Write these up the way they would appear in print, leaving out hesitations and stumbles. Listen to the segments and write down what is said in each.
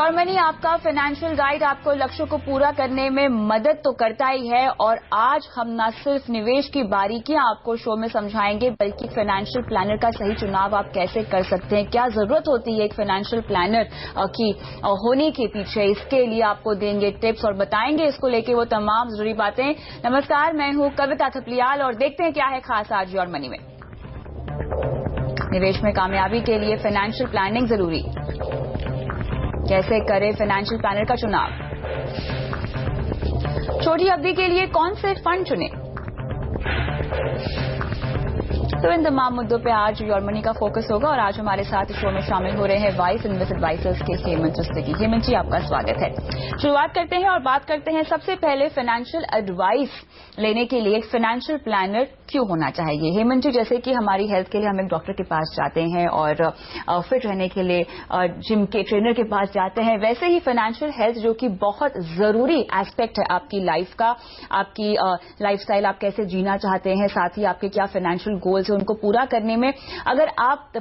Your money आपका financial guide आपको लक्ष्यों को पूरा करने में मदद तो करता ही है, और आज हम न सिर्फ निवेश की बारीकियां आपको शो में समझाएंगे, बल्कि फाइनेंशियल प्लानर का सही चुनाव आप कैसे कर सकते हैं, क्या जरूरत होती है एक फाइनेंशियल प्लानर की होने के पीछे, इसके लिए आपको देंगे टिप्स और बताएंगे इसको लेके वो तमाम जरूरी बातें। नमस्कार, मैं हूं कविता थपलियाल और देखते हैं क्या है खास आज योर मनी में। निवेश में कामयाबी के लिए फाइनेंशियल प्लानिंग जरूरी, कैसे करें फाइनेंशियल प्लानर का चुनाव, छोटी अवधि के लिए कौन से फंड चुने, तो इन तमाम मुद्दों पे आज योर मनी का फोकस होगा। और आज हमारे साथ शो में शामिल हो रहे हैं वाइस इन्वेस्ट एडवाइजर्स के हेमंत चिस्तगी। हेमंत जी, आपका स्वागत है। शुरुआत करते हैं और बात करते हैं सबसे पहले फाइनेंशियल एडवाइस लेने के लिए एक फाइनेंशियल प्लानर क्यों होना चाहिए। हेमंत जी, जैसे कि हमारी हेल्थ के लिए हम एक डॉक्टर के पास जाते हैं और फिट रहने के लिए जिम के ट्रेनर के पास जाते हैं, वैसे ही फाइनेंशियल हेल्थ जो कि बहुत जरूरी एस्पेक्ट है आपकी लाइफ का, आपकी लाइफस्टाइल आप कैसे जीना चाहते हैं, साथ ही आपके क्या फाइनेंशियल गोल्स है, उनको पूरा करने में अगर आप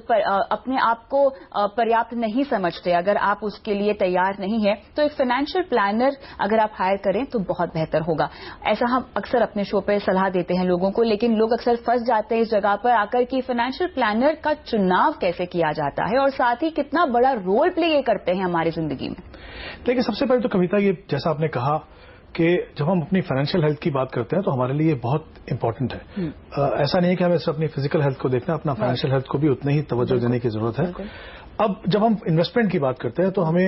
अपने आप को पर्याप्त नहीं समझते, अगर आप उसके लिए तैयार नहीं है, तो एक फाइनेंशियल प्लानर अगर आप हायर करें तो बहुत बेहतर होगा। ऐसा हम अक्सर अपने शो पर सलाह देते हैं लोगों को, लेकिन लोग अक्सर फंस जाते हैं इस जगह पर आकर कि फाइनेंशियल प्लानर का चुनाव कैसे किया जाता है और साथ ही कितना बड़ा रोल प्ले ये करते हैं हमारी जिंदगी में। देखिए, सबसे पहले तो कविता, ये जैसा आपने कहा कि जब हम अपनी फाइनेंशियल हेल्थ की बात करते हैं तो हमारे लिए बहुत इंपॉर्टेंट है। ऐसा नहीं है कि हमें सिर्फ अपनी फिजिकल हेल्थ को देखना, अपना फाइनेंशियल हेल्थ को भी उतनी ही तवज्जो देने की जरूरत है। अब जब हम इन्वेस्टमेंट की बात करते हैं तो हमें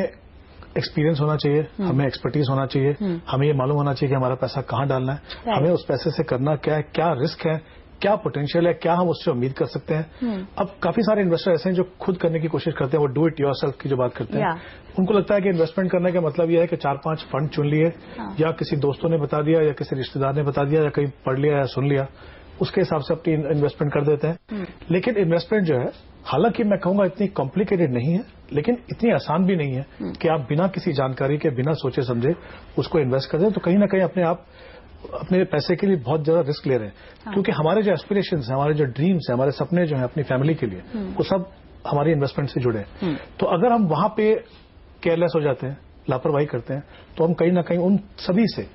एक्सपीरियंस होना चाहिए, हमें एक्सपर्टीज होना चाहिए, हमें ये मालूम होना चाहिए कि हमारा पैसा कहाँ डालना है, हमें उस पैसे से करना क्या है, क्या रिस्क है, क्या पोटेंशियल है, क्या हम उससे उम्मीद कर सकते हैं। अब काफी सारे इन्वेस्टर ऐसे हैं जो खुद करने की कोशिश करते हैं, वो डू इट योरसेल्फ की जो बात करते हैं। उनको लगता है कि इन्वेस्टमेंट करने का मतलब यह है कि 4-5 फंड चुन लिए, या किसी दोस्तों ने बता दिया, या किसी रिश्तेदार ने बता दिया, या कहीं पढ़ लिया या सुन लिया, उसके हिसाब से अपनी इन्वेस्टमेंट कर देते हैं। लेकिन इन्वेस्टमेंट जो है, हालांकि मैं कहूंगा इतनी कॉम्प्लिकेटेड नहीं है, लेकिन इतनी आसान भी नहीं है कि आप बिना किसी जानकारी के, बिना सोचे समझे उसको इन्वेस्ट कर दें। तो कहीं ना कहीं अपने पैसे के लिए बहुत ज्यादा रिस्क ले रहे हैं, क्योंकि हमारे जो एस्पिरेशंस हैं, हमारे जो ड्रीम्स हैं, हमारे सपने जो हैं अपनी फैमिली के लिए, वो सब हमारी इन्वेस्टमेंट से जुड़े हैं। तो अगर हम वहां पे केयरलेस हो जाते हैं, लापरवाही करते हैं, तो हम कहीं ना कहीं उन सभी से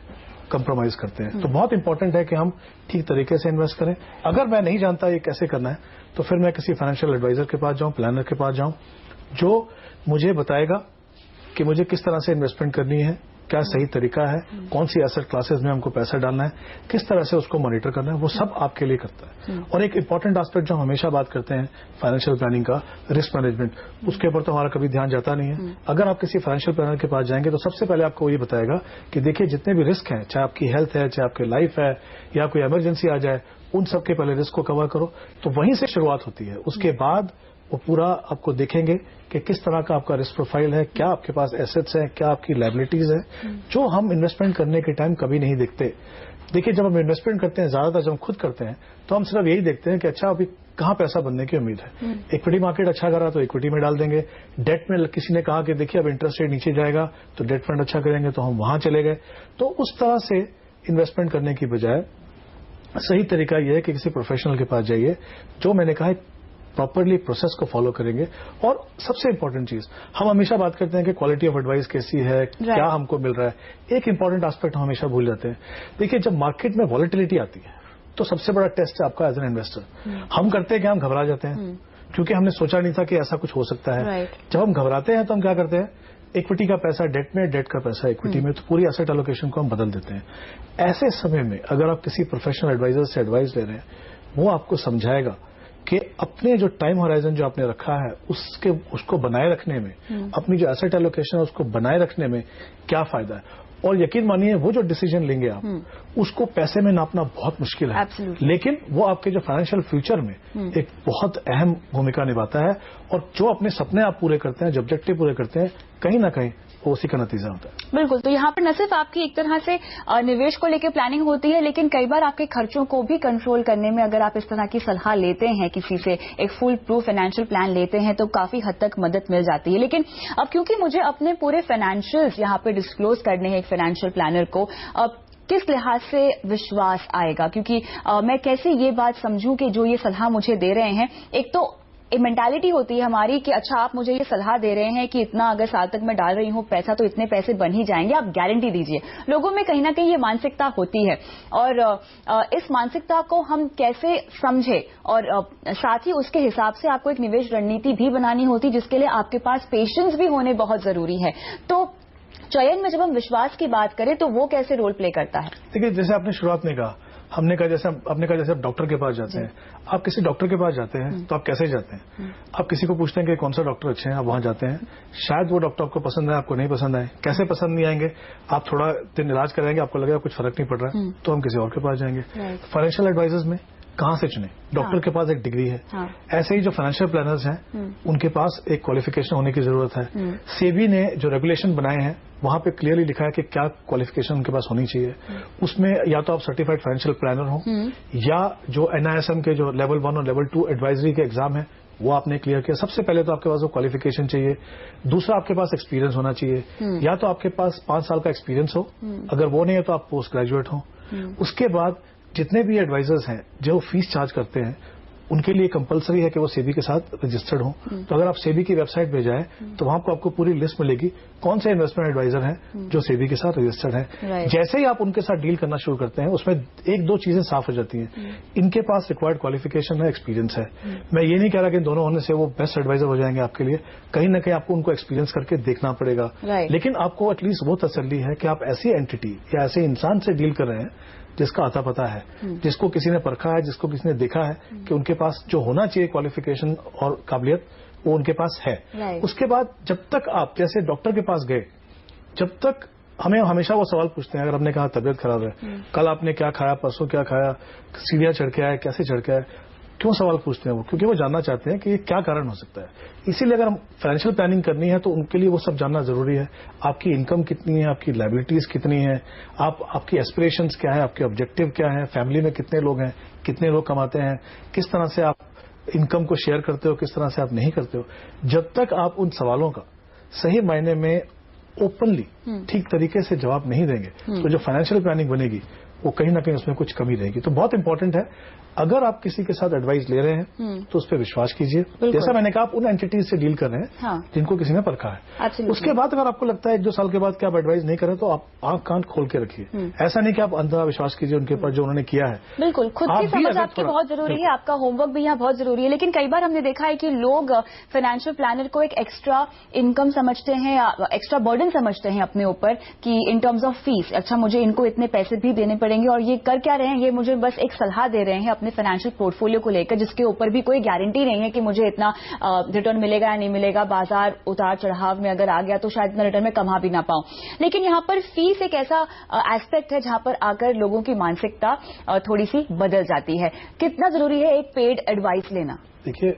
कंप्रोमाइज करते हैं। तो बहुत इंपॉर्टेंट है कि हम ठीक तरीके से इन्वेस्ट करें। अगर मैं नहीं जानता ये कैसे करना है, तो फिर मैं किसी फाइनेंशियल एडवाइजर के पास जाऊं, प्लानर के पास जाऊं, जो मुझे बताएगा कि मुझे किस तरह से इन्वेस्टमेंट करनी है, क्या सही तरीका है, कौन सी एसेट क्लासेस में हमको पैसा डालना है, किस तरह से उसको मॉनिटर करना है, वो सब आपके लिए करता है। और एक इंपॉर्टेंट एस्पेक्ट जो हम हमेशा बात करते हैं फाइनेंशियल प्लानिंग का, रिस्क मैनेजमेंट, उसके ऊपर तो हमारा कभी ध्यान जाता नहीं है। अगर आप किसी फाइनेंशियल प्लानर के पास जाएंगे तो सबसे पहले आपको ये बताएगा कि देखिए, जितने भी रिस्क हैं, चाहे आपकी हेल्थ है, चाहे आपकी लाइफ है, या कोई इमरजेंसी आ जाए, उन सबके पहले रिस्क को कवर करो। तो वहीं से शुरुआत होती है। उसके बाद वो पूरा आपको देखेंगे कि किस तरह का आपका रिस्क प्रोफाइल है, क्या आपके पास एसेट्स हैं, क्या आपकी लायबिलिटीज है, जो हम इन्वेस्टमेंट करने के टाइम कभी नहीं देखते। देखिए, जब हम इन्वेस्टमेंट करते हैं, ज्यादातर जब हम खुद करते हैं, तो हम सिर्फ यही देखते हैं कि अच्छा अभी कहाँ पैसा बनने की उम्मीद है। इक्विटी मार्केट अच्छा करा तो इक्विटी में डाल देंगे, डेट में किसी ने कहा कि देखिए अब इंटरेस्ट रेट नीचे जाएगा तो डेट फंड अच्छा करेंगे, तो हम वहां चले गए। तो उस तरह से इन्वेस्टमेंट करने की बजाय सही तरीका यह है कि किसी प्रोफेशनल के पास जाइए, जो मैंने कहा प्रॉपरली प्रोसेस को फॉलो करेंगे। और सबसे इंपॉर्टेंट चीज, हम हमेशा बात करते हैं कि क्वालिटी ऑफ एडवाइस कैसी है, क्या हमको मिल रहा है। एक इंपॉर्टेंट एस्पेक्ट हम हमेशा भूल जाते हैं। देखिए, जब मार्केट में वॉलेटिलिटी आती है तो सबसे बड़ा टेस्ट है आपका एज एन इन्वेस्टर। हम करते हैं कि हम घबरा जाते हैं, क्योंकि हमने सोचा नहीं था कि ऐसा कुछ हो सकता है। जब हम घबराते हैं तो हम क्या करते हैं, इक्विटी का पैसा डेट में, डेट का पैसा इक्विटी में, तो पूरी एसेट एलोकेशन को हम बदल देते हैं। ऐसे समय में अगर आप किसी प्रोफेशनल एडवाइजर से एडवाइस ले रहे हैं, वो आपको समझाएगा कि अपने जो टाइम होराइजन जो आपने रखा है उसको बनाए रखने में, अपनी जो एसेट एलोकेशन है उसको बनाए रखने में क्या फायदा है। और यकीन मानिए, वो जो डिसीजन लेंगे आप, उसको पैसे में नापना बहुत मुश्किल है, लेकिन वो आपके जो फाइनेंशियल फ्यूचर में एक बहुत अहम भूमिका निभाता है। और जो अपने सपने आप पूरे करते हैं, जो ऑब्जेक्टिव पूरे करते हैं, कहीं ना कहीं वो उसी का नतीजा होता है। बिल्कुल। तो यहाँ पर न सिर्फ आपकी एक तरह से निवेश को लेकर प्लानिंग होती है, लेकिन कई बार आपके खर्चों को भी कंट्रोल करने में अगर आप इस तरह की सलाह लेते हैं किसी से, एक फुल प्रूफ फाइनेंशियल प्लान लेते हैं, तो काफी हद तक मदद मिल जाती है। लेकिन अब क्योंकि मुझे अपने पूरे फाइनेंशियल्स यहाँ पे डिस्क्लोज करने हैं एक फाइनेंशियल प्लानर को, किस लिहाज से विश्वास आएगा, क्योंकि मैं कैसे ये बात समझूं कि जो ये सलाह मुझे दे रहे हैं, एक तो मेंटालिटी होती है हमारी कि अच्छा आप मुझे ये सलाह दे रहे हैं कि इतना अगर साल तक मैं डाल रही हूं पैसा तो इतने पैसे बन ही जाएंगे, आप गारंटी दीजिए। लोगों में कहीं ना कहीं ये मानसिकता होती है और इस मानसिकता को हम कैसे समझे और साथ ही उसके हिसाब से आपको एक निवेश रणनीति भी बनानी होती जिसके लिए आपके पास पेशेंस भी होने बहुत जरूरी है। तो चयन में जब हम विश्वास की बात करें तो वो कैसे रोल प्ले करता है? देखिए, जैसे आपने शुरुआत में कहा, आपने कहा जैसे आप डॉक्टर के पास जाते हैं, आप किसी डॉक्टर के पास जाते हैं तो आप कैसे जाते हैं? आप किसी को पूछते हैं कि कौन सा डॉक्टर अच्छे हैं, आप वहां जाते हैं, शायद वो डॉक्टर आपको पसंद है, आपको नहीं पसंद आए। कैसे पसंद नहीं आएंगे? आप थोड़ा दिन इलाज कराएंगे, आपको लगेगा कुछ फर्क नहीं पड़ रहा है तो हम किसी और के पास जाएंगे। फाइनेंशियल एडवाइजर्स में कहां से चुने? डॉक्टर के पास एक डिग्री है, ऐसे ही जो फाइनेंशियल प्लानर्स हैं उनके पास एक क्वालिफिकेशन होने की जरूरत है। सेबी ने जो रेगुलेशन बनाए हैं वहां पे क्लियरली लिखा है कि क्या क्वालिफिकेशन उनके पास होनी चाहिए। उसमें या तो आप सर्टिफाइड फाइनेंशियल प्लानर हो या जो NISM के जो लेवल 1 और लेवल 2 एडवाइजरी के एग्जाम है वो आपने क्लियर किया। सबसे पहले तो आपके पास वो क्वालिफिकेशन चाहिए। दूसरा, आपके पास एक्सपीरियंस होना चाहिए, या तो आपके पास 5 साल का एक्सपीरियंस हो, अगर वो नहीं है तो आप पोस्ट ग्रेजुएट हो। उसके बाद जितने भी एडवाइजर्स हैं जो फीस चार्ज करते हैं उनके लिए कंपलसरी है कि वो सेबी के साथ रजिस्टर्ड हो। तो अगर आप सेबी की वेबसाइट पे जाएं तो वहां पर आपको पूरी लिस्ट मिलेगी कौन से इन्वेस्टमेंट एडवाइजर हैं जो सेबी के साथ रजिस्टर्ड हैं। जैसे ही आप उनके साथ डील करना शुरू करते हैं उसमें 1-2 चीजें साफ हो जाती हैं। इनके पास रिक्वायर्ड क्वालिफिकेशन है, एक्सपीरियंस है। मैं ये नहीं कह रहा कि दोनों होने से वो बेस्ट एडवाइजर हो जाएंगे आपके लिए, कहीं ना कहीं आपको उनको एक्सपीरियंस करके देखना पड़ेगा। लेकिन आपको एटलीस्ट वो तसल्ली है कि आप ऐसी एंटिटी या ऐसे इंसान से डील कर रहे हैं जिसका आता पता है, जिसको किसी ने परखा है, जिसको किसी ने देखा है कि उनके पास जो होना चाहिए क्वालिफिकेशन और काबिलियत वो उनके पास है। उसके बाद जब तक आप जैसे डॉक्टर के पास गए, जब तक हमें हमेशा वो सवाल पूछते हैं, अगर हमने कहा तबीयत खराब है, कल आपने क्या खाया, परसों क्या खाया, सीढ़ियां चढ़ के आए, कैसे चढ़ के आए, क्यों सवाल पूछते हैं वो? क्योंकि वो जानना चाहते हैं कि ये क्या कारण हो सकता है। इसीलिए अगर हम फाइनेंशियल प्लानिंग करनी है तो उनके लिए वो सब जानना जरूरी है। आपकी इनकम कितनी है, आपकी लायबिलिटीज कितनी है, आपकी एस्पिरेशंस क्या है, आपके ऑब्जेक्टिव क्या है, फैमिली में कितने लोग हैं, कितने लोग कमाते हैं, किस तरह से आप इनकम को शेयर करते हो, किस तरह से आप नहीं करते हो। जब तक आप उन सवालों का सही मायने में ओपनली ठीक तरीके से जवाब नहीं देंगे तो जो फाइनेंशियल प्लानिंग बनेगी वो कहीं ना कहीं उसमें कुछ कमी रहेगी। तो बहुत इंपॉर्टेंट है, अगर आप किसी के साथ एडवाइस ले रहे हैं तो उस पर विश्वास कीजिए। जैसा मैंने कहा, आप उन एंटिटीज से डील कर रहे हैं जिनको किसी ने परखा है। उसके बाद अगर आपको लगता है 1-2 साल के बाद कि आप एडवाइस नहीं करें तो आप आंख कान खोल के रखिए। ऐसा नहीं कि आप अंधा विश्वास कीजिए उनके ऊपर जो उन्होंने किया है। बिल्कुल, खुद की समझ आपकी बहुत जरूरी है, आपका होमवर्क भी यहाँ बहुत जरूरी है। लेकिन कई बार हमने देखा है कि लोग फाइनेंशियल प्लानर को एक एक्स्ट्रा इनकम समझते हैं या एक्स्ट्रा बर्डन समझते हैं अपने ऊपर कि इन टर्म्स ऑफ फीस, अच्छा मुझे इनको इतने पैसे भी देने पड़ेंगे और ये कर क्या रहे हैं, ये मुझे बस एक सलाह दे रहे हैं अपने फाइनेंशियल पोर्टफोलियो को लेकर जिसके ऊपर भी कोई गारंटी नहीं है कि मुझे इतना रिटर्न मिलेगा या नहीं मिलेगा। बाजार उतार चढ़ाव में अगर आ गया तो शायद मैं रिटर्न में कमा भी ना पाऊं। लेकिन यहां पर फीस एक ऐसा एस्पेक्ट है जहां पर आकर लोगों की मानसिकता थोड़ी सी बदल जाती है। कितना जरूरी है एक पेड एडवाइस लेना? देखिए,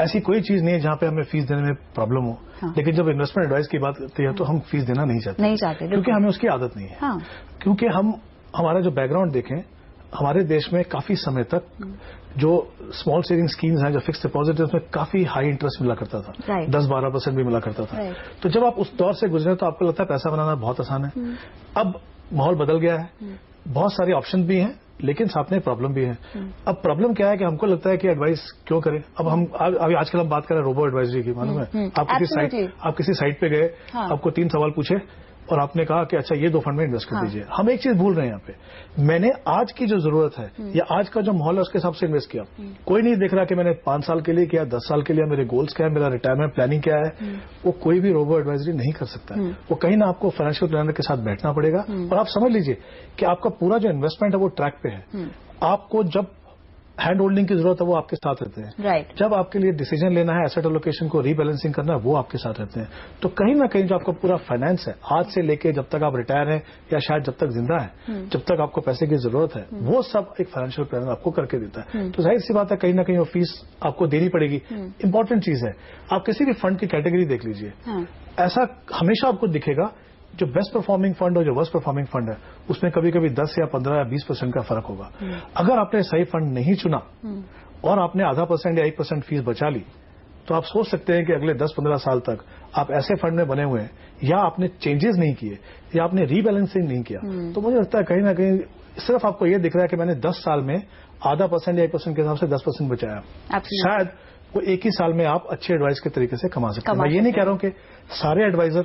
ऐसी कोई चीज नहीं है जहां पे हमें फीस देने में प्रॉब्लम हो। लेकिन जब इन्वेस्टमेंट एडवाइस की बात करती है तो हम फीस देना नहीं चाहते क्योंकि हमें उसकी आदत नहीं है। क्योंकि हमारा जो बैकग्राउंड देखें, हमारे देश में काफी समय तक जो स्मॉल सेविंग स्कीम्स हैं, जो फिक्स डिपॉजिट है, उसमें काफी हाई इंटरेस्ट मिला करता था, 10-12% भी मिला करता था। तो जब आप उस दौर से गुजरे तो आपको लगता है पैसा बनाना बहुत आसान है। अब माहौल बदल गया है, बहुत सारे ऑप्शन भी हैं लेकिन साथ में प्रॉब्लम भी है। अब प्रॉब्लम क्या है कि हमको लगता है कि एडवाइस क्यों करें। अब हम अभी आजकल हम बात कर रहे हैं रोबो एडवाइजरी की, मालूम है? आप किसी साइट पे गए, आपको 3 सवाल पूछे और आपने कहा कि अच्छा ये 2 फंड में इन्वेस्ट कर दीजिए। हम एक चीज भूल रहे हैं यहाँ पे, मैंने आज की जो जरूरत है या आज का जो माहौल है उसके हिसाब से इन्वेस्ट किया। कोई नहीं देख रहा कि मैंने 5 साल के लिए किया, 10 साल के लिए, मेरे गोल्स क्या है, मेरा रिटायरमेंट प्लानिंग क्या है। वो कोई भी रोबो एडवाइजरी नहीं कर सकता है। वो कहीं ना आपको फाइनेंशियल प्लानर के साथ बैठना पड़ेगा और आप समझ लीजिए कि आपका पूरा जो इन्वेस्टमेंट है वो ट्रैक पे है। आपको जब हैंड होल्डिंग की जरूरत है वो आपके साथ रहते हैं। जब आपके लिए डिसीजन लेना है, एसेट एलोकेशन को रीबैलेंसिंग करना है, वो आपके साथ रहते हैं। तो कहीं ना कहीं जो आपका पूरा फाइनेंस है, आज से लेके जब तक आप रिटायर हैं या शायद जब तक जिंदा है, जब तक आपको पैसे की जरूरत है, वो सब एक फाइनेंशियल प्लानर आपको करके देता है। तो जाहिर सी बात है कहीं ना कहीं वो फीस आपको देनी पड़ेगी। इंपॉर्टेंट चीज है, आप किसी भी फंड की कैटेगरी देख लीजिए, ऐसा हमेशा आपको दिखेगा जो बेस्ट परफॉर्मिंग फंड और जो वर्स्ट परफॉर्मिंग फंड है उसमें कभी कभी 10 या 15 या 20% का फर्क होगा। अगर आपने सही फंड नहीं चुना और आपने 0.5% या 1% फीस बचा ली तो आप सोच सकते हैं कि अगले 10-15 साल तक आप ऐसे फंड में बने हुए हैं या आपने चेंजेस नहीं किए या आपने रीबैलेंसिंग नहीं किया। तो मुझे लगता है कहीं ना कहीं सिर्फ आपको यह दिख रहा है कि मैंने 10 साल में 0.5% या 1% के हिसाब से 10% बचाया। शायद वो एक ही साल में आप अच्छे एडवाइस के तरीके से कमा सकते हैं। मैं ये नहीं कह रहा हूं कि सारे एडवाइजर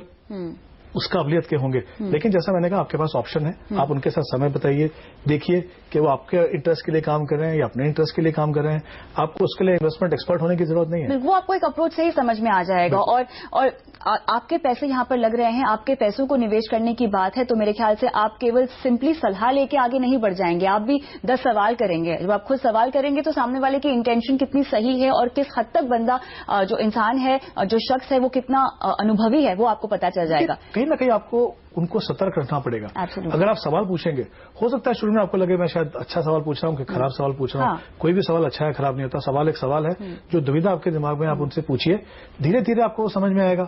उस काबिलियत के होंगे, लेकिन जैसा मैंने कहा आपके पास ऑप्शन है। आप उनके साथ समय बताइए, देखिए कि वो आपके इंटरेस्ट के लिए काम कर रहे हैं या अपने इंटरेस्ट के लिए काम कर रहे हैं। आपको उसके लिए इन्वेस्टमेंट एक्सपर्ट होने की जरूरत नहीं है, वो आपको एक अप्रोच से ही समझ में आ जाएगा। और आपके पैसे यहाँ पर लग रहे हैं, आपके पैसों को निवेश करने की बात है, तो मेरे ख्याल से आप केवल सिंपली सलाह लेके आगे नहीं बढ़ जाएंगे, आप भी 10 सवाल करेंगे। जब आप खुद सवाल करेंगे तो सामने वाले की इंटेंशन कितनी सही है और किस हद तक बंदा जो इंसान है, जो शख्स है, वो कितना अनुभवी है, वो आपको पता चल जाएगा। कहीं ना कहीं आपको उनको सतर्क रखना पड़ेगा। अगर आप सवाल पूछेंगे, हो सकता है शुरू में आपको लगे मैं शायद अच्छा सवाल पूछ रहा हूं कि खराब सवाल पूछ रहा हूं। कोई भी सवाल अच्छा है खराब नहीं होता, सवाल एक सवाल है। जो दुविधा आपके दिमाग में, आप उनसे पूछिए, धीरे धीरे आपको वो समझ में आएगा।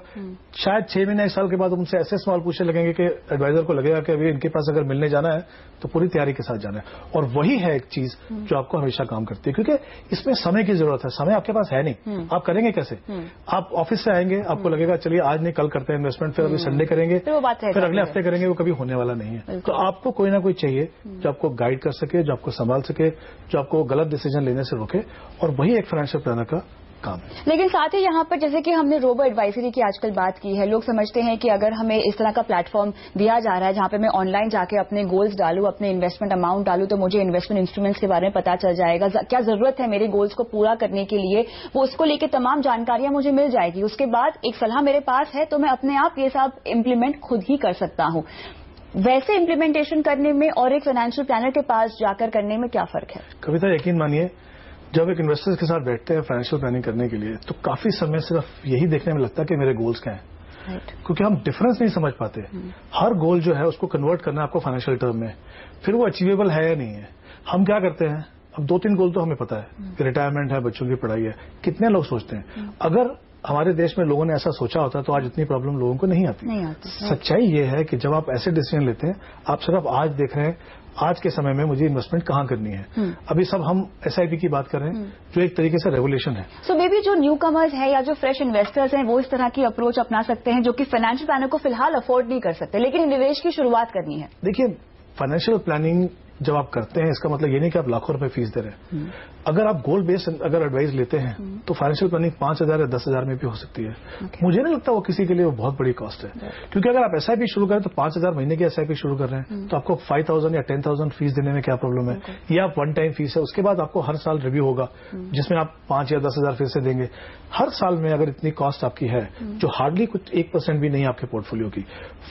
शायद 6 महीने 1 साल के बाद उनसे ऐसे सवाल पूछने लगेंगे कि एडवाइजर को लगेगा कि अभी इनके पास अगर मिलने जाना है तो पूरी तैयारी के साथ जाना है। और वही है एक चीज जो आपको हमेशा काम करती है, क्योंकि इसमें समय की जरूरत है। समय आपके पास है नहीं, आप करेंगे कैसे? आप ऑफिस से आएंगे, आपको लगेगा चलिए आज नहीं कल करते हैं इन्वेस्टमेंट, फिर अभी संडे करेंगे, फिर अगले हफ्ते करेंगे, वो कभी होने वाला नहीं है। तो आपको कोई ना कोई चाहिए जो आपको गाइड कर सके, जो आपको संभाल सके, जो आपको गलत डिसीजन लेने से रोके, और वही एक फाइनेंशियल प्लानर का काम है। लेकिन साथ ही यहाँ पर जैसे कि हमने रोबो एडवाइजरी की आजकल बात की है, लोग समझते हैं कि अगर हमें इस तरह का प्लेटफॉर्म दिया जा रहा है जहां पे मैं ऑनलाइन जाके अपने गोल्स डालूं, अपने इन्वेस्टमेंट अमाउंट डालूं, तो मुझे इन्वेस्टमेंट इंस्ट्रूमेंट्स के बारे में पता चल जाएगा, क्या जरूरत है मेरे गोल्स को पूरा करने के लिए, वो उसको लेकर तमाम जानकारियां मुझे मिल जाएगी। उसके बाद एक सलाह मेरे पास है तो मैं अपने आप ये सब इम्प्लीमेंट खुद ही कर सकता हूं। वैसे इम्प्लीमेंटेशन करने में और एक फाइनेंशियल प्लानर के पास जाकर करने में क्या फर्क है? कविता, यकीन मानिए, जब एक इन्वेस्टर्स के साथ बैठते हैं फाइनेंशियल प्लानिंग करने के लिए, तो काफी समय सिर्फ यही देखने में लगता है कि मेरे गोल्स क्या हैं, क्योंकि हम डिफरेंस नहीं समझ पाते। हर गोल जो है उसको कन्वर्ट करना है आपको फाइनेंशियल टर्म में, फिर वो अचीवेबल है या नहीं है। हम क्या करते हैं, अब 2-3 गोल तो हमें पता है कि रिटायरमेंट है, बच्चों की पढ़ाई है। कितने लोग सोचते हैं? अगर हमारे देश में लोगों ने ऐसा सोचा होता तो आज इतनी प्रॉब्लम लोगों को नहीं आती। सच्चाई ये है कि जब आप ऐसे डिसीजन लेते हैं, आप सिर्फ आज देख रहे हैं आज के समय में मुझे इन्वेस्टमेंट कहाँ करनी है। अभी सब हम SIP की बात कर रहे हैं, जो एक तरीके से रेवोल्यूशन है। सो मे बी जो न्यू कमर्स है या जो फ्रेश इन्वेस्टर्स हैं, वो इस तरह की अप्रोच अपना सकते हैं जो कि फाइनेंशियल प्लानर को फिलहाल अफोर्ड नहीं कर सकते, लेकिन निवेश की शुरुआत करनी है। देखिए, फाइनेंशियल प्लानिंग जब आप करते हैं, इसका मतलब ये नहीं कि आप लाखों रुपए फीस दे रहे हैं। अगर आप गोल बेस्ड अगर एडवाइस लेते हैं तो फाइनेंशियल प्लानिंग 5,000 या 10,000 में भी हो सकती है। मुझे नहीं लगता वो किसी के लिए वो बहुत बड़ी कॉस्ट है, क्योंकि अगर आप SIP शुरू करें तो 5,000 महीने की SIP शुरू कर रहे हैं तो आपको 5,000 या 10,000 फीस देने में क्या प्रॉब्लम है? ये आप वन टाइम फीस है, उसके बाद आपको हर साल रिव्यू होगा जिसमें आप 5 या 10,000 फिर से देंगे। हर साल में अगर इतनी कॉस्ट आपकी है, जो हार्डली कुछ 1% भी नहीं है आपके पोर्टफोलियो की,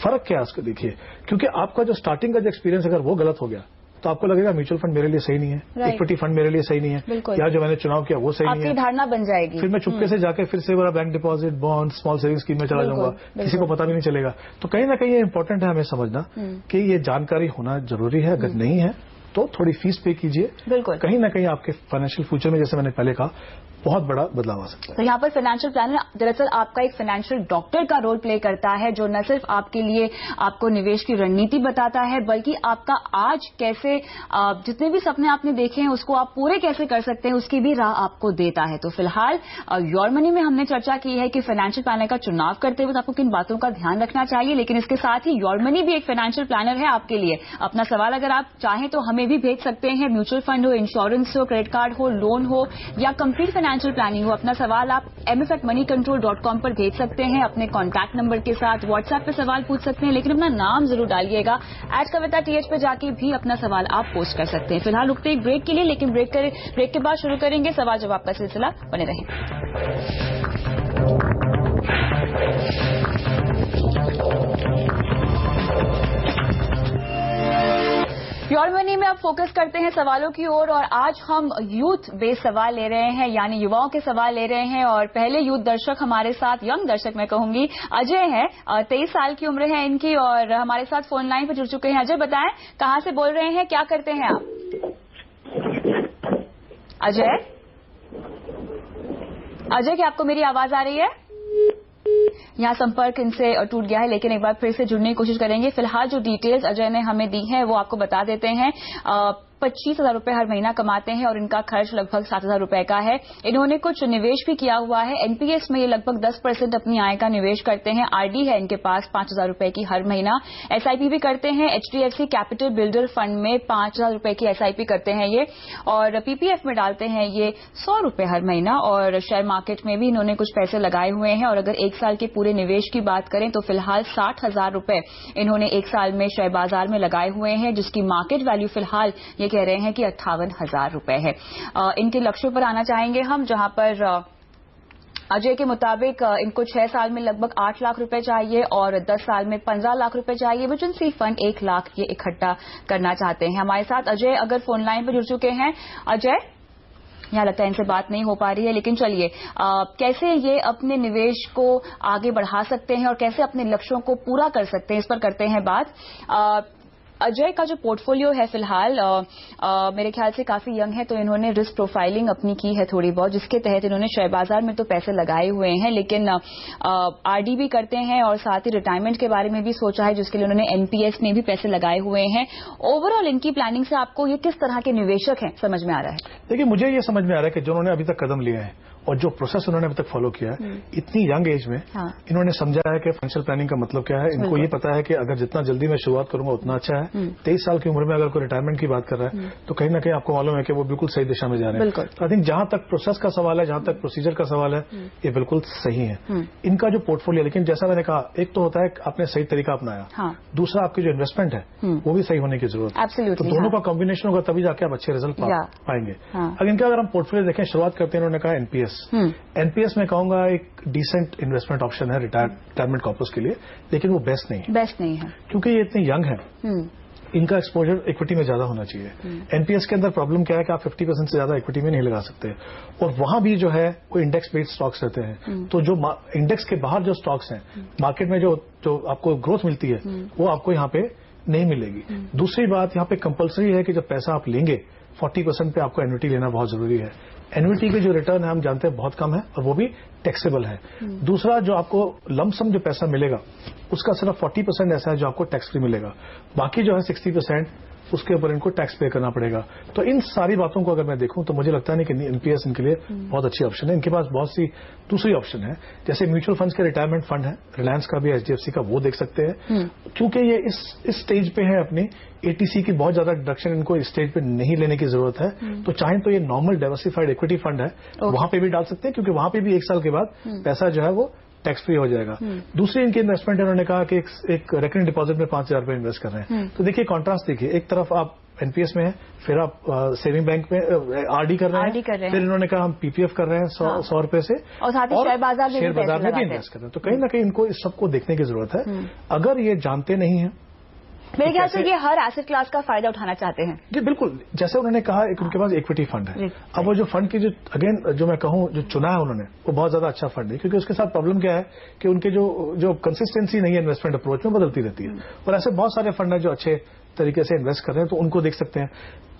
फर्क क्या है उसको देखिए। क्योंकि आपका जो स्टार्टिंग का जो एक्सपीरियंस अगर वो गलत हो गया तो आपको लगेगा म्यूचुअल फंड मेरे लिए सही नहीं है, इक्विटी फंड मेरे लिए सही नहीं है, या जो मैंने चुनाव किया वो सही नहीं है, आपकी धारणा बन जाएगी। फिर मैं चुपके से जाके फिर से मेरा bank deposit, bond, small saving scheme में चला जाऊंगा, किसी को पता भी नहीं चलेगा। तो कहीं ना कहीं ये इंपॉर्टेंट है हमें समझना कि ये जानकारी होना जरूरी है। अगर नहीं है तो थोड़ी फीस पे कीजिए, बिल्कुल, कहीं ना कहीं आपके फाइनेंशियल फ्यूचर में, जैसे मैंने पहले कहा, बहुत बड़ा बदलाव आ सकता है। तो यहाँ पर फाइनेंशियल प्लानर दरअसल आपका एक फाइनेंशियल डॉक्टर का रोल प्ले करता है, जो न सिर्फ आपके लिए आपको निवेश की रणनीति बताता है, बल्कि आपका आज कैसे जितने भी सपने आपने देखे हैं उसको आप पूरे कैसे कर सकते हैं उसकी भी राह आपको देता है। तो फिलहाल योर मनी में हमने चर्चा की है कि फाइनेंशियल प्लानर का चुनाव करते हुए आपको किन बातों का ध्यान रखना चाहिए, लेकिन इसके साथ ही योर मनी भी एक फाइनेंशियल प्लानर है आपके लिए। अपना सवाल अगर आप चाहें तो हमें भी भेज सकते हैं, म्यूचुअल फंड हो, इंश्योरेंस हो, क्रेडिट कार्ड हो, लोन हो या कंप्लीट फाइनेंशियल प्लानिंग हो। अपना सवाल आप mf@moneycontrol.com पर भेज सकते हैं, अपने कॉन्टैक्ट नंबर के साथ व्हाट्सएप पे सवाल पूछ सकते हैं, लेकिन अपना नाम जरूर डालिएगा। @kavita.th पे जाके भी अपना सवाल आप पोस्ट कर सकते हैं। फिलहाल रुकते एक ब्रेक के लिए, लेकिन ब्रेक के बाद शुरू करेंगे सवाल जवाब का सिलसिला। बने रहें। योर मनी में अब फोकस करते हैं सवालों की ओर, और आज हम यूथ बेस्ड सवाल ले रहे हैं, यानी युवाओं के सवाल ले रहे हैं। और पहले यूथ दर्शक हमारे साथ, यंग दर्शक मैं कहूंगी, अजय हैं। 23 साल की उम्र है इनकी और हमारे साथ फोन लाइन पर जुड़ चुके हैं। अजय बताएं, कहां से बोल रहे हैं, क्या करते हैं आप? अजय क्या आपको मेरी आवाज आ रही है? यहाँ संपर्क इनसे टूट गया है, लेकिन एक बार फिर से जुड़ने की कोशिश करेंगे। फिलहाल जो डिटेल्स अजय ने हमें दी हैं वो आपको बता देते हैं। 25,000 रुपए हर महीना कमाते हैं और इनका खर्च लगभग 7,000 रुपए का है। इन्होंने कुछ निवेश भी किया हुआ है। एनपीएस में ये लगभग 10% अपनी आय का निवेश करते हैं। आरडी है इनके पास 5,000 रुपए की हर महीना। एसआईपी भी करते हैं। एचडीएफसी कैपिटल बिल्डर फंड में 5,000 रुपए की एसआईपी करते हैं ये, और पीपीएफ में डालते हैं ये 100 रुपए हर महीना। और शेयर मार्केट में भी इन्होंने कुछ पैसे लगाए हुए हैं, और अगर एक साल के पूरे निवेश की बात करें तो फिलहाल 60,000 रुपए इन्होंने एक साल में शेयर बाजार में लगाए हुए हैं, जिसकी मार्केट वैल्यू फिलहाल ये कह रहे हैं कि 58,000 रुपए है। इनके लक्ष्यों पर आना चाहेंगे हम, जहां पर अजय के मुताबिक इनको 6 साल में लगभग 8 लाख रुपए चाहिए और 10 साल में 15 लाख रुपए चाहिए। विजनसी फंड 1 लाख ये इकट्ठा करना चाहते हैं। हमारे साथ अजय अगर फोन लाइन पर जुड़ चुके हैं। अजय, यहाँ लगता है इनसे बात नहीं हो पा रही है, लेकिन चलिए, कैसे ये अपने निवेश को आगे बढ़ा सकते हैं और कैसे अपने लक्ष्यों को पूरा कर सकते हैं, इस पर करते हैं बात। अजय का जो पोर्टफोलियो है फिलहाल मेरे ख्याल से काफी यंग है, तो इन्होंने रिस्क प्रोफाइलिंग अपनी की है थोड़ी बहुत, जिसके तहत इन्होंने शेयर बाजार में तो पैसे लगाए हुए हैं, लेकिन आरडी भी करते हैं और साथ ही रिटायरमेंट के बारे में भी सोचा है, जिसके लिए उन्होंने एनपीएस में भी पैसे लगाए हुए हैं। ओवरऑल इनकी प्लानिंग से आपको ये किस तरह के निवेशक हैं समझ में आ रहा है? देखिए, मुझे ये समझ में आ रहा है कि जो उन्होंने अभी तक कदम लिए हैं और जो प्रोसेस उन्होंने अभी तक फॉलो किया है, इतनी यंग एज में इन्होंने समझा है कि फाइनेंशियल प्लानिंग का मतलब क्या है। इनको ये पता है कि अगर जितना जल्दी मैं शुरुआत करूंगा उतना अच्छा है। 23 साल की उम्र में अगर कोई रिटायरमेंट की बात कर रहा है तो कहीं ना कहीं आपको मालूम है कि वो बिल्कुल सही दिशा में जा रहे हैं। तो आई थिंक जहां तक प्रोसेस का सवाल है, जहां तक प्रोसीजर का सवाल है, ये बिल्कुल सही है इनका जो पोर्टफोलियो। लेकिन जैसा मैंने कहा, एक तो होता है आपने सही तरीका अपनाया, दूसरा आपकी जो इन्वेस्टमेंट है वो भी सही होने की जरूरत है। तो दोनों का कॉम्बिनेशन होगा तभी जाके आप अच्छे रिजल्ट पाएंगे। अगर इनका अगर हम पोर्टफोलियो देखें, शुरुआत करते हैं, उन्होंने कहा एनपीएस में कहूंगा एक डिसेंट इन्वेस्टमेंट ऑप्शन है रिटायरमेंट कॉर्पस के लिए, लेकिन वो बेस्ट नहीं है क्योंकि ये इतने यंग है। इनका एक्सपोजर इक्विटी में ज्यादा होना चाहिए। एनपीएस के अंदर प्रॉब्लम क्या है कि आप 50% से ज्यादा इक्विटी में नहीं लगा सकते, और वहां भी जो है वो इंडेक्स बेस्ड स्टॉक्स रहते हैं। तो जो इंडेक्स के बाहर जो स्टॉक्स हैं, मार्केट में जो आपको ग्रोथ मिलती है वो आपको यहाँ पे नहीं मिलेगी। दूसरी बात, यहाँ पे कंपलसरी है कि जब पैसा आप लेंगे 40% पे आपको एन्युटी लेना बहुत जरूरी है। एन्युटी के जो रिटर्न है हम जानते हैं बहुत कम है, और वो भी टैक्सेबल है। दूसरा, जो आपको लमसम जो पैसा मिलेगा उसका सिर्फ 40% ऐसा है जो आपको टैक्स फ्री मिलेगा, बाकी जो है 60% उसके ऊपर इनको टैक्स पे करना पड़ेगा। तो इन सारी बातों को अगर मैं देखूं तो मुझे लगता नहीं कि एनपीएस इनके लिए बहुत अच्छी ऑप्शन है। इनके पास बहुत सी दूसरी ऑप्शन है, जैसे म्यूचुअल फंड्स के रिटायरमेंट फंड है, रिलायंस का भी, एचडीएफसी का, वो देख सकते हैं। क्योंकि ये इस स्टेज पे है अपनी, एटीसी की बहुत ज्यादा डिडक्शन इनको इस स्टेज पे नहीं लेने की जरूरत है। तो चाहे तो ये नॉर्मल डाइवर्सिफाइड इक्विटी फंड है, वहां पे भी डाल सकते हैं, क्योंकि वहां पे भी 1 साल के बाद पैसा जो है वो टैक्स फ्री हो जाएगा। दूसरी इनकी इन्वेस्टमेंट उन्होंने कहा कि एक रेकरिंग डिपॉजिट में 5,000 रुपए इन्वेस्ट कर रहे हैं। तो देखिए कॉन्ट्रास्ट देखिए, एक तरफ आप एनपीएस में है, फिर आप सेविंग बैंक में आरडी कर रहे हैं, फिर इन्होंने कहा हम पीपीएफ कर रहे हैं 100 रुपए से, और साथ ही शेयर बाजार में भी इन्वेस्ट कर रहे हैं। तो कहीं ना कहीं इनको इस सबको देखने की जरूरत है। अगर ये जानते नहीं है, मेरे ख्याल से ये हर एसेट क्लास का फायदा उठाना चाहते हैं। जी बिल्कुल, जैसे उन्होंने कहा उनके पास इक्विटी फंड है। अब वो जो फंड की जो मैं कहूं जो चुना है उन्होंने, वो बहुत ज्यादा अच्छा फंड है, क्योंकि उसके साथ प्रॉब्लम क्या है कि उनके जो कंसिस्टेंसी नहीं है इन्वेस्टमेंट अप्रोच में, बदलती रहती है। और ऐसे बहुत सारे फंड है जो अच्छे तरीके से इन्वेस्ट कर रहे हैं, तो उनको देख सकते हैं।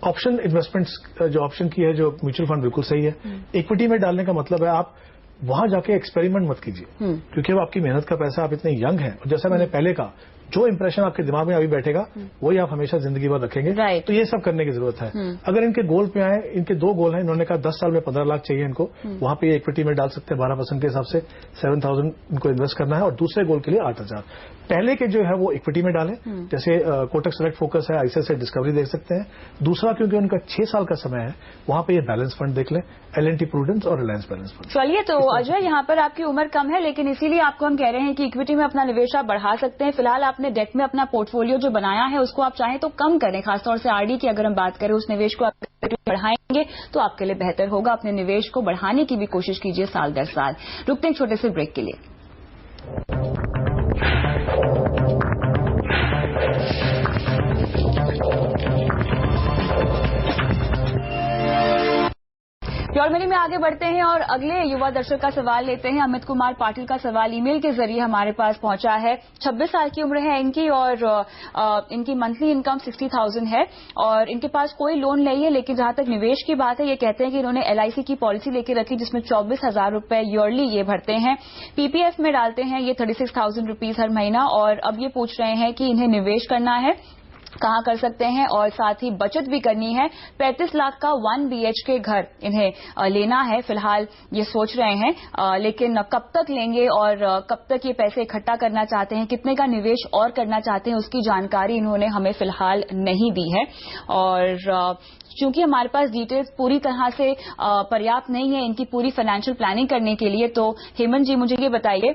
ऑप्शन इन्वेस्टमेंट्स जो ऑप्शन की है, जो म्यूचुअल फंड, बिल्कुल सही है। इक्विटी में डालने का मतलब है आप वहां जाके एक्सपेरिमेंट मत कीजिए, क्योंकि वो आपकी मेहनत का पैसा, आप इतने यंग हैं, और जैसा मैंने पहले कहा, जो इंप्रेशन आपके दिमाग में अभी बैठेगा वही आप हमेशा जिंदगी भर रखेंगे। तो ये सब करने की जरूरत है। अगर इनके गोल पे आए, इनके 2 गोल हैं। इन्होंने कहा 10 साल में 15 लाख चाहिए इनको, वहां पे इक्विटी में डाल सकते हैं 12% के हिसाब से 7,000 इनको इन्वेस्ट करना है, और दूसरे गोल के लिए 8,000 पहले के जो है वो इक्विटी में डालें, जैसे कोटक सेलेक्ट फोकस है, आईसीआईसीआई डिस्कवरी देख सकते हैं। दूसरा, क्योंकि उनका 6 साल का समय है, वहां पे ये बैलेंस फंड देख लें, एल&टी प्रूडेंस और रिलायंस बैलेंस फंड। चलिए, तो अजय, यहाँ पर आपकी उम्र कम है, लेकिन इसीलिए आपको हम कह रहे हैं कि इक्विटी में अपना निवेश आप बढ़ा सकते हैं। फिलहाल आपने डेट में अपना पोर्टफोलियो जो बनाया है उसको आप चाहें तो कम करें, खासतौर से आरडी की अगर हम बात करें, उस निवेश को आप बढ़ाएंगे तो आपके लिए बेहतर होगा। अपने निवेश को बढ़ाने की भी कोशिश कीजिए साल दर साल। रुकते हैं छोटे से ब्रेक के लिए। योर मनी में आगे बढ़ते हैं और अगले युवा दर्शक का सवाल लेते हैं। अमित कुमार पाटिल का सवाल ईमेल के जरिए हमारे पास पहुंचा है। 26 साल की उम्र है इनकी और इनकी मंथली इनकम 60,000 है और इनके पास कोई लोन नहीं है, लेकिन जहां तक निवेश की बात है, ये कहते हैं कि इन्होंने एलआईसी की पॉलिसी लेके रखी जिसमें 24,000 रुपए ईयरली ये भरते हैं। पीपीएफ में डालते हैं ये 36,000 रुपीज हर महीना, और अब ये पूछ रहे हैं कि इन्हें निवेश करना है कहाँ कर सकते हैं और साथ ही बचत भी करनी है। 35 लाख का 1 BHK घर इन्हें लेना है, फिलहाल ये सोच रहे हैं, लेकिन कब तक लेंगे और कब तक ये पैसे इकट्ठा करना चाहते हैं, कितने का निवेश और करना चाहते हैं, उसकी जानकारी इन्होंने हमें फिलहाल नहीं दी है। और चूंकि हमारे पास डिटेल्स पूरी तरह से पर्याप्त नहीं है इनकी पूरी फाइनेंशियल प्लानिंग करने के लिए, तो हेमंत जी मुझे ये बताइए,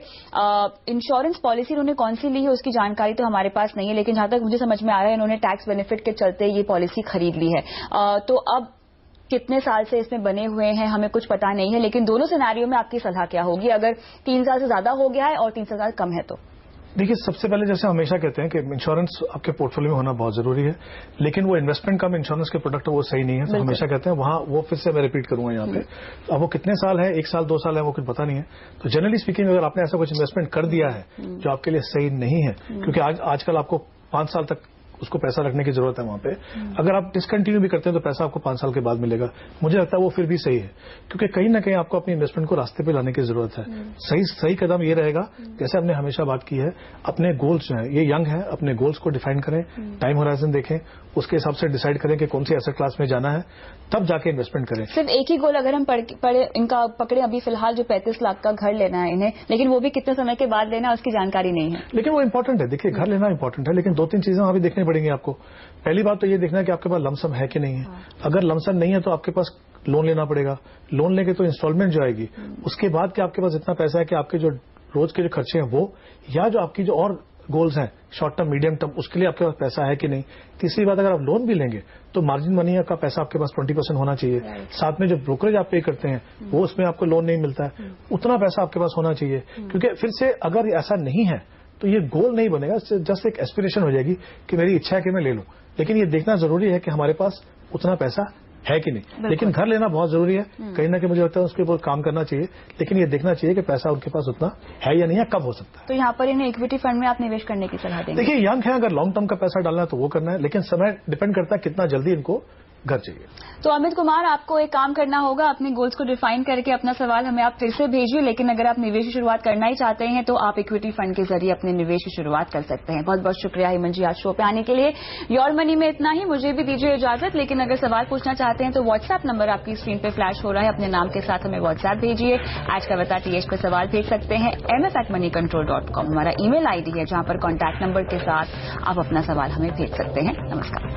इंश्योरेंस पॉलिसी इन्होंने कौन सी ली है उसकी जानकारी तो हमारे पास नहीं है, लेकिन जहां तक मुझे समझ में आ रहा है इन्होंने टैक्स बेनिफिट के चलते ये पॉलिसी खरीद ली है। तो अब कितने साल से इसमें बने हुए हैं हमें कुछ पता नहीं है, लेकिन दोनों सिनेरियो में आपकी सलाह क्या होगी अगर 3 साल से ज्यादा हो गया है और 3 साल कम है तो? देखिए, सबसे पहले जैसे हमेशा कहते हैं कि इंश्योरेंस आपके पोर्टफोलियो में होना बहुत जरूरी है, लेकिन वो इन्वेस्टमेंट कम इंश्योरेंस के प्रोडक्ट वो सही नहीं है। तो हमेशा कहते हैं वहां वो फिर से मैं रिपीट करूंगा यहाँ पे, अब वो कितने साल है, 1 साल 2 साल है, वो कुछ पता नहीं है। तो जनरली स्पीकिंग अगर आपने ऐसा कुछ इन्वेस्टमेंट कर दिया है जो आपके लिए सही नहीं है, क्योंकि आजकल आपको 5 साल तक उसको पैसा रखने की जरूरत है वहां पे, अगर आप डिसकंटिन्यू भी करते हैं तो पैसा आपको 5 साल के बाद मिलेगा। मुझे लगता है वो फिर भी सही है, क्योंकि कहीं ना कहीं आपको अपनी इन्वेस्टमेंट को रास्ते पे लाने की जरूरत है। सही कदम ये रहेगा, जैसे हमने हमेशा बात की है, अपने गोल्स जो है, ये यंग है, अपने गोल्स को डिफाइन करें, टाइम होराइजन देखें, उसके हिसाब से डिसाइड करें कि कौन सी एसेट क्लास में जाना है, तब जाके इन्वेस्टमेंट करें। सिर्फ एक ही गोल अगर हम इनका पकड़े, अभी फिलहाल जो 35 लाख का घर लेना है इन्हें, लेकिन वो भी कितने समय के बाद लेना है उसकी जानकारी नहीं है। लेकिन वो इंपॉर्टेंट है, देखिए घर लेना इंपॉर्टेंट है, लेकिन 2-3 चीजें वहां भी देखनी पड़ेंगी आपको। पहली बात तो ये देखना है कि आपके पास लमसम है कि नहीं है। अगर लमसम नहीं है तो आपके पास लोन लेना पड़ेगा, लोन लेके तो इंस्टॉलमेंट जो आएगी, उसके बाद कि आपके पास इतना पैसा है कि आपके जो रोज के जो खर्चे हैं वो, या जो आपकी जो और गोल्स हैं शॉर्ट टर्म मीडियम टर्म, उसके लिए आपके पास पैसा है कि नहीं। तीसरी बात, अगर आप लोन भी लेंगे तो मार्जिन मनी का पैसा आपके पास 20% होना चाहिए। साथ में जो ब्रोकरेज आप पे करते हैं वो उसमें आपको लोन नहीं मिलता है, उतना पैसा आपके पास होना चाहिए। क्योंकि फिर से अगर ऐसा नहीं है तो ये गोल नहीं बनेगा, जस्ट एक एस्पिरेशन हो जाएगी कि मेरी इच्छा है कि मैं ले लूं। लेकिन ये देखना जरूरी है कि हमारे पास उतना पैसा है कि नहीं। लेकिन घर लेना बहुत जरूरी है, कहीं ना कहीं मुझे लगता है उसके ऊपर काम करना चाहिए, लेकिन ये देखना चाहिए कि पैसा उनके पास उतना है या नहीं है, कब हो सकता है। तो यहाँ पर इन्हें इक्विटी फंड में आप निवेश करने की सलाह देंगे? देखिए, यंग है, अगर लॉन्ग टर्म का पैसा डालना है तो वो करना है, लेकिन समय डिपेंड करता है कितना जल्दी इनको घर चाहिए। तो अमित कुमार, आपको एक काम करना होगा, अपने गोल्स को डिफाइन करके अपना सवाल हमें आप फिर से भेजिए, लेकिन अगर आप निवेश की शुरुआत करना ही चाहते हैं तो आप इक्विटी फंड के जरिए अपने निवेश की शुरुआत कर सकते हैं। बहुत बहुत शुक्रिया हेमंत जी आज शो पे आने के लिए। योर मनी में इतना ही, मुझे भी दीजिए इजाजत, लेकिन अगर सवाल पूछना चाहते हैं तो व्हाट्सएप नंबर आपकी स्क्रीन पे फ्लैश हो रहा है, अपने नाम के साथ हमें व्हाट्सएप भेजिए। आज का बता TH पे सवाल भेज सकते हैं। mf@moneycontrol.com हमारा ईमेल आईडी है, जहां पर कॉन्टैक्ट नंबर के साथ आप अपना सवाल हमें भेज सकते हैं। नमस्कार।